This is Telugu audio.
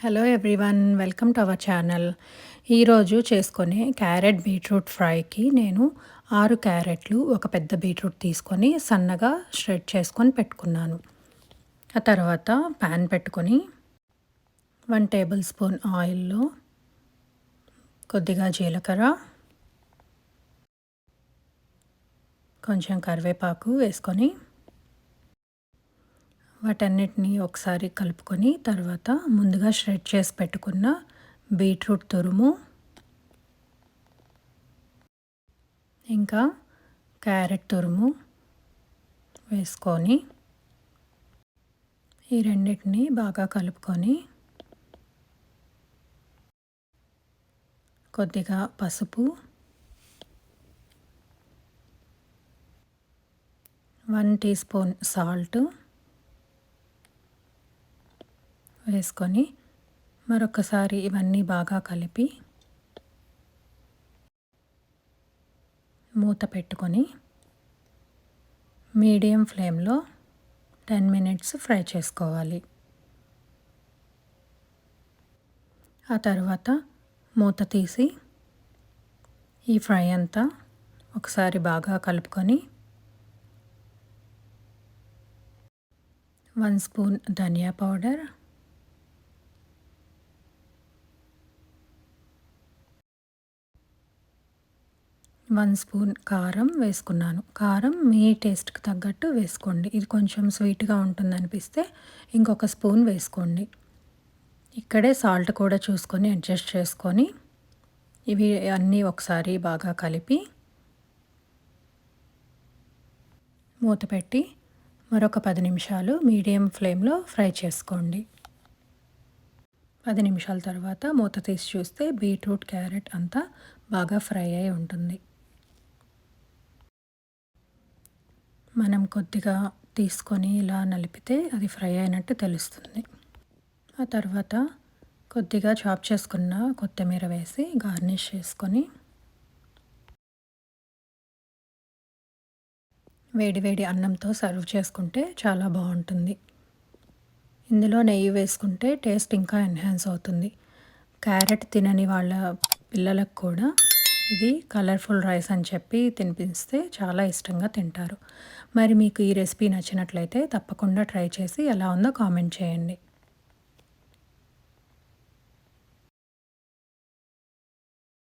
Hello everyone, welcome to our channel. ఈరోజు చేసుకునే క్యారెట్ బీట్రూట్ ఫ్రైకి నేను 6 క్యారెట్లు, ఒక పెద్ద బీట్రూట్ తీసుకొని సన్నగా షెడ్ చేసుకొని పెట్టుకున్నాను. ఆ తర్వాత ప్యాన్ పెట్టుకొని 1 టేబుల్ స్పూన్ ఆయిల్లో కొద్దిగా జీలకర్ర, కొంచెం కరివేపాకు వేసుకొని వాటన్నిటిని ఒకసారి కలుపుకొని తర్వాత ముందుగా షెడ్ చేసి పెట్టుకున్న బీట్రూట్ తురుము, ఇంకా క్యారెట్ తురుము వేసుకొని ఈ రెండింటిని బాగా కలుపుకొని కొద్దిగా పసుపు, 1 టీ స్పూన్ సాల్ట్ వేసుకొని మరొకసారి ఇవన్నీ బాగా కలిపి మూత పెట్టుకొని మీడియం ఫ్లేమ్లో 10 మినిట్స్ ఫ్రై చేసుకోవాలి. ఆ తర్వాత మూత తీసి ఈ ఫ్రై అంతా ఒకసారి బాగా కలుపుకొని 1 స్పూన్ ధనియా పౌడర్, 1 స్పూన్ కారం వేసుకున్నాను. కారం మీ టేస్ట్కి తగ్గట్టు వేసుకోండి. ఇది కొంచెం స్వీట్గా ఉంటుందనిపిస్తే ఇంకొక స్పూన్ వేసుకోండి. ఇక్కడే సాల్ట్ కూడా చూసుకొని అడ్జస్ట్ చేసుకొని ఇవి అన్నీ ఒకసారి బాగా కలిపి మూత పెట్టి మరొక 10 నిమిషాలు మీడియం ఫ్లేమ్లో ఫ్రై చేసుకోండి. 10 నిమిషాల తర్వాత మూత తీసి చూస్తే బీట్రూట్, క్యారెట్ అంతా బాగా ఫ్రై అయి ఉంటుంది. మనం కొద్దిగా తీసుకొని ఇలా నలిపితే అది ఫ్రై అయినట్టు తెలుస్తుంది. ఆ తర్వాత కొద్దిగా చాప్ చేసుకున్న కొత్తిమీర వేసి గార్నిష్ చేసుకొని వేడి వేడి అన్నంతో సర్వ్ చేసుకుంటే చాలా బాగుంటుంది. ఇందులో నెయ్యి వేసుకుంటే టేస్ట్ ఇంకా ఎన్హాన్స్ అవుతుంది. క్యారెట్ తినని వాళ్ళ పిల్లలకు కూడా ఇది కలర్ఫుల్ రైస్ అని చెప్పి తినిపిస్తే చాలా ఇష్టంగా తింటారు. మరి మీకు ఈ రెసిపీ నచ్చినట్లయితే తప్పకుండా ట్రై చేసి ఎలా ఉందో కామెంట్ చేయండి.